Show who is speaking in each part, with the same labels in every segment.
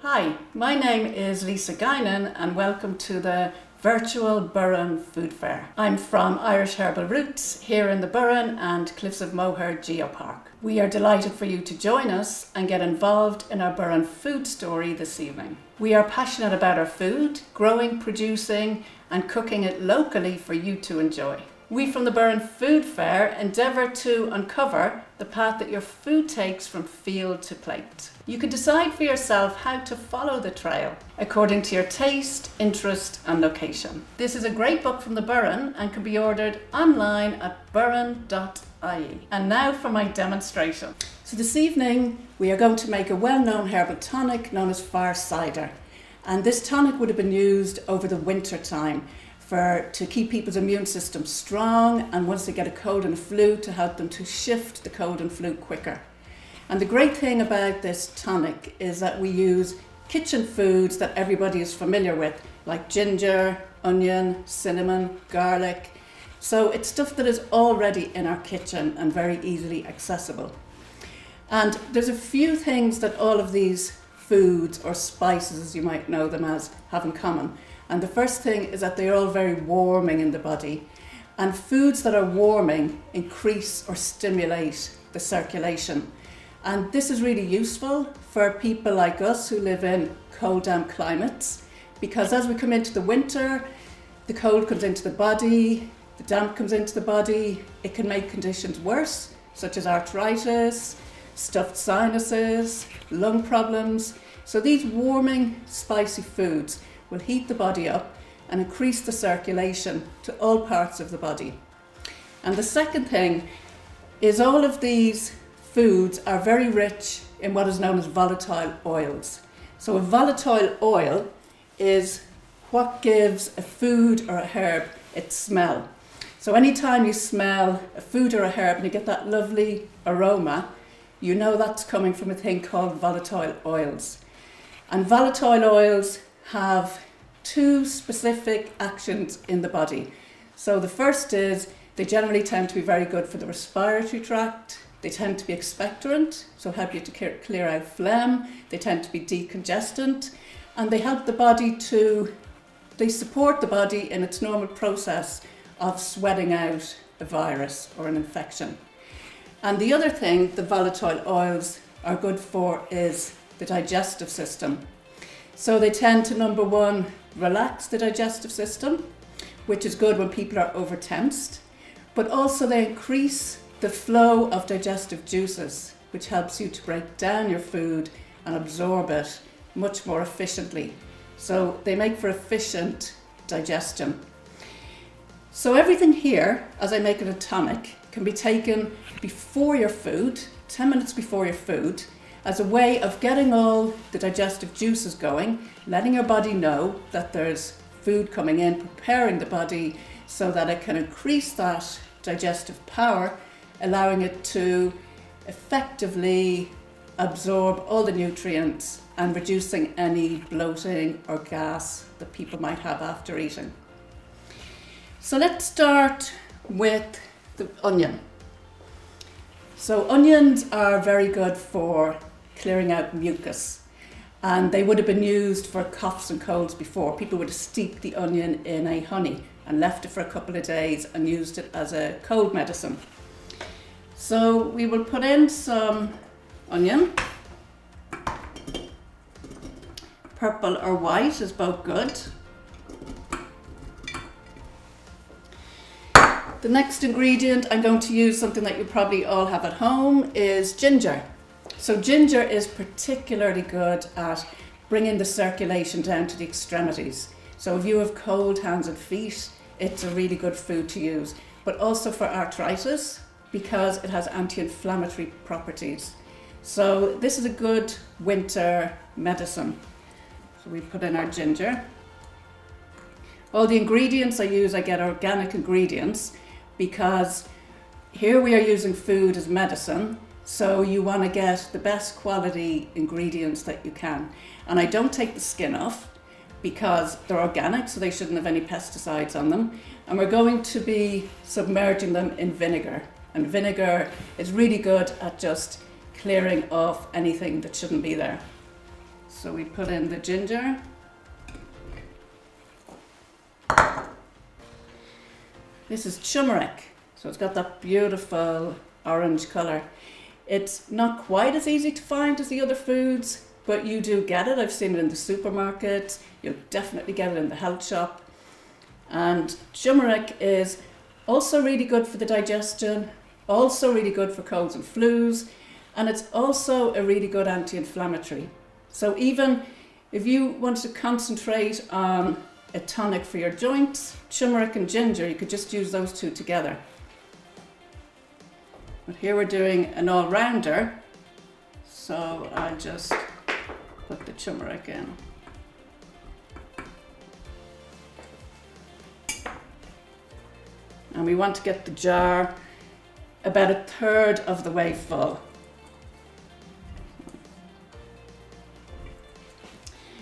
Speaker 1: Hi, my name is Lisa Guinan and welcome to the virtual Burren Food Fair. I'm from Irish Herbal Roots here in the Burren and Cliffs of Moher Geopark. We are delighted for you to join us and get involved in our Burren food story this evening. We are passionate about our food, growing, producing and cooking it locally for you to enjoy. We from the Burren Food Fair endeavour to uncover the path that your food takes from field to plate. You can decide for yourself how to follow the trail according to your taste, interest and location. This is a great book from the Burren and can be ordered online at burren.ie. And now for my demonstration. So this evening we are going to make a well-known herbal tonic known as Fayre cider. And this tonic would have been used over the winter time to keep people's immune system strong, and once they get a cold and a flu, to help them to shift the cold and flu quicker. And the great thing about this tonic is that we use kitchen foods that everybody is familiar with, like ginger, onion, cinnamon, garlic. So it's stuff that is already in our kitchen and very easily accessible. And there's a few things that all of these foods, or spices as you might know them as, have in common. And the first thing is that they're all very warming in the body. And foods that are warming increase or stimulate the circulation. And this is really useful for people like us who live in cold, damp climates, because as we come into the winter, the cold comes into the body, the damp comes into the body. It can make conditions worse, such as arthritis, stuffed sinuses, lung problems. So these warming, spicy foods will heat the body up and increase the circulation to all parts of the body. And the second thing is all of these foods are very rich in what is known as volatile oils. So a volatile oil is what gives a food or a herb its smell. So anytime you smell a food or a herb and you get that lovely aroma, you know that's coming from a thing called volatile oils. And volatile oils have two specific actions in the body. So the first is they generally tend to be very good for the respiratory tract. They tend to be expectorant, so help you to clear out phlegm. They tend to be decongestant, and they help the body they support the body in its normal process of sweating out a virus or an infection. And the other thing the volatile oils are good for is the digestive system. So they tend to, number one, relax the digestive system, which is good when people are over-tensed, but also they increase the flow of digestive juices, which helps you to break down your food and absorb it much more efficiently. So they make for efficient digestion. So everything here, as I make it a tonic, can be taken before your food, 10 minutes before your food, as a way of getting all the digestive juices going, letting your body know that there's food coming in, preparing the body so that it can increase that digestive power, allowing it to effectively absorb all the nutrients and reducing any bloating or gas that people might have after eating. So let's start with the onion. So onions are very good for clearing out mucus, and they would have been used for coughs and colds before. People would have steeped the onion in a honey and left it for a couple of days and used it as a cold medicine. So we will put in some onion. Purple or white is both good. The next ingredient, I'm going to use something that you probably all have at home, is ginger. So ginger is particularly good at bringing the circulation down to the extremities. So if you have cold hands and feet, it's a really good food to use, but also for arthritis because it has anti-inflammatory properties. So this is a good winter medicine. So we put in our ginger. All the ingredients I get organic ingredients, because here we are using food as medicine, so you want to get the best quality ingredients that you can. And I don't take the skin off because they're organic, so they shouldn't have any pesticides on them. And we're going to be submerging them in vinegar. And vinegar is really good at just clearing off anything that shouldn't be there. So we put in the ginger. This is turmeric, so it's got that beautiful orange colour. It's not quite as easy to find as the other foods, but you do get it. I've seen it in the supermarket. You'll definitely get it in the health shop. And turmeric is also really good for the digestion, also really good for colds and flus, and it's also a really good anti-inflammatory. So even if you want to concentrate on a tonic for your joints, turmeric and ginger, you could just use those two together. But here we're doing an all-rounder, so I'll just put the turmeric in. And we want to get the jar about 1/3 of the way full.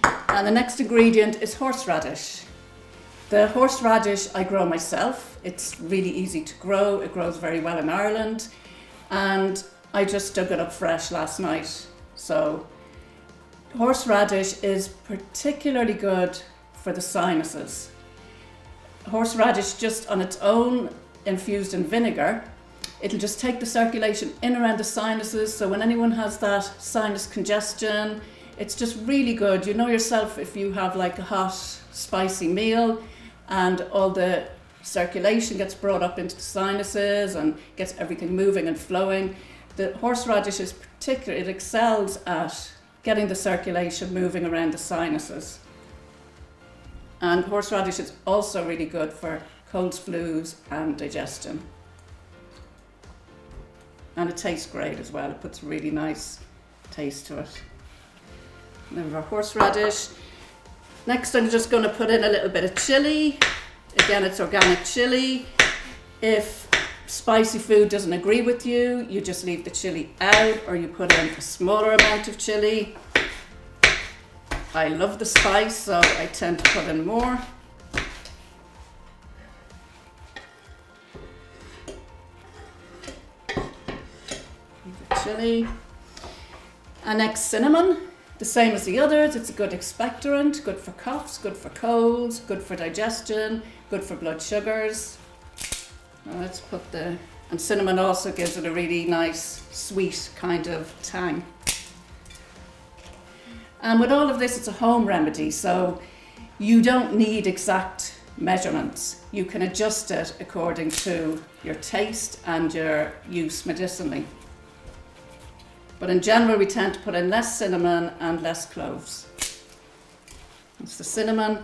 Speaker 1: And the next ingredient is horseradish. The horseradish I grow myself. It's really easy to grow. It grows very well in Ireland. And I just dug it up fresh last night. So horseradish is particularly good for the sinuses. Horseradish just on its own, infused in vinegar, it'll just take the circulation in around the sinuses. So when anyone has that sinus congestion, it's just really good. You know yourself, if you have like a hot, spicy meal and all the circulation gets brought up into the sinuses and gets everything moving and flowing. The horseradish is particular, it excels at getting the circulation moving around the sinuses. And horseradish is also really good for colds, flus and digestion. And it tastes great as well. It puts a really nice taste to it. And then we have our horseradish. Next I'm just going to put in a little bit of chilli. Again, it's organic chilli. If spicy food doesn't agree with you, you just leave the chilli out or you put in a smaller amount of chilli. I love the spice, so I tend to put in more. The chilli. And next, cinnamon. The same as the others, it's a good expectorant, good for coughs, good for colds, good for digestion, good for blood sugars. Now let's put and cinnamon also gives it a really nice, sweet kind of tang. And with all of this, it's a home remedy, so you don't need exact measurements. You can adjust it according to your taste and your use medicinally. But in general, we tend to put in less cinnamon and less cloves. It's the cinnamon.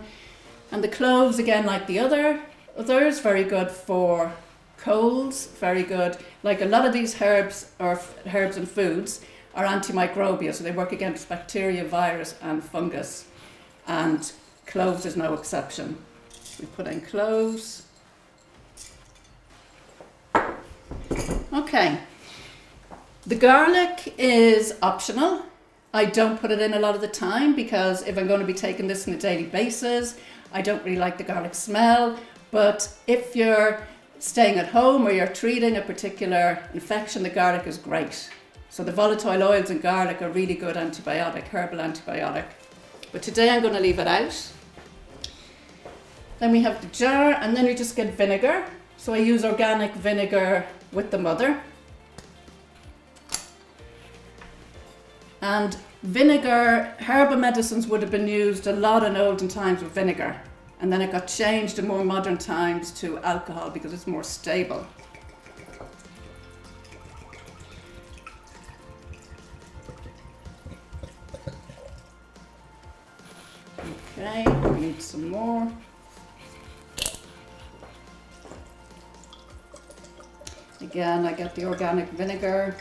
Speaker 1: And the cloves, again, like the others, very good for colds, very good. Like a lot of these herbs and foods are antimicrobial, so they work against bacteria, virus and fungus. And cloves is no exception. We put in cloves. Okay. The garlic is optional. I don't put it in a lot of the time because if I'm going to be taking this on a daily basis, I don't really like the garlic smell. But if you're staying at home or you're treating a particular infection, the garlic is great. So the volatile oils in garlic are really good antibiotic, herbal antibiotic. But today I'm going to leave it out. Then we have the jar, and then we just get vinegar. So I use organic vinegar with the mother. And vinegar, herbal medicines would have been used a lot in olden times with vinegar. And then it got changed in more modern times to alcohol because it's more stable. Okay, we need some more. Again, I get the organic vinegar.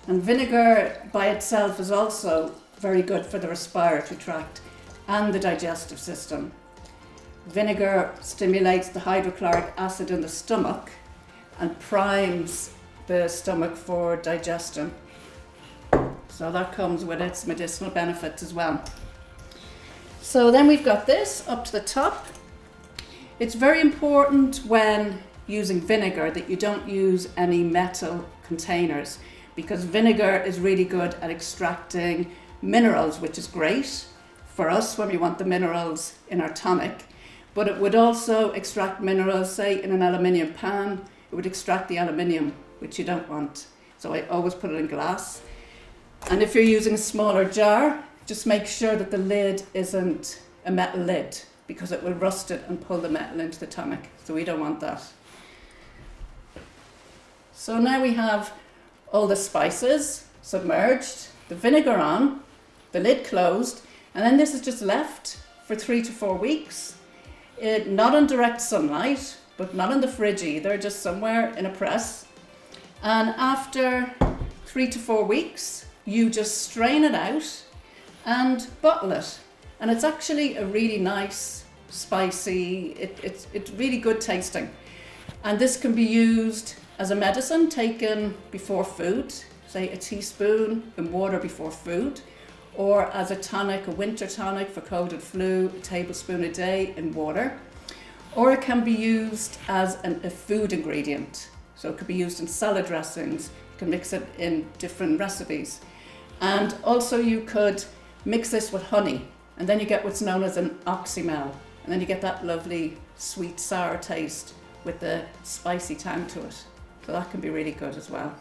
Speaker 1: And vinegar by itself is also very good for the respiratory tract and the digestive system. Vinegar stimulates the hydrochloric acid in the stomach and primes the stomach for digestion. So that comes with its medicinal benefits as well. So then we've got this up to the top. It's very important when using vinegar that you don't use any metal containers, because vinegar is really good at extracting minerals, which is great for us when we want the minerals in our tonic. But it would also extract minerals, say in an aluminium pan, it would extract the aluminium, which you don't want. So I always put it in glass. And if you're using a smaller jar, just make sure that the lid isn't a metal lid, because it will rust it and pull the metal into the tonic. So we don't want that. So now we have all the spices submerged, the vinegar on, the lid closed, and then this is just left for 3 to 4 weeks. Not in direct sunlight, but not in the fridge either, just somewhere in a press. And after 3 to 4 weeks, you just strain it out and bottle it. And it's actually a really nice, spicy, it's really good tasting. And this can be used as a medicine taken before food, say a teaspoon in water before food, or as a tonic, a winter tonic for cold and flu, a tablespoon a day in water. Or it can be used as a food ingredient. So it could be used in salad dressings, you can mix it in different recipes. And also you could mix this with honey, and then you get what's known as an oxymel. And then you get that lovely sweet sour taste with the spicy tang to it. So that can be really good as well.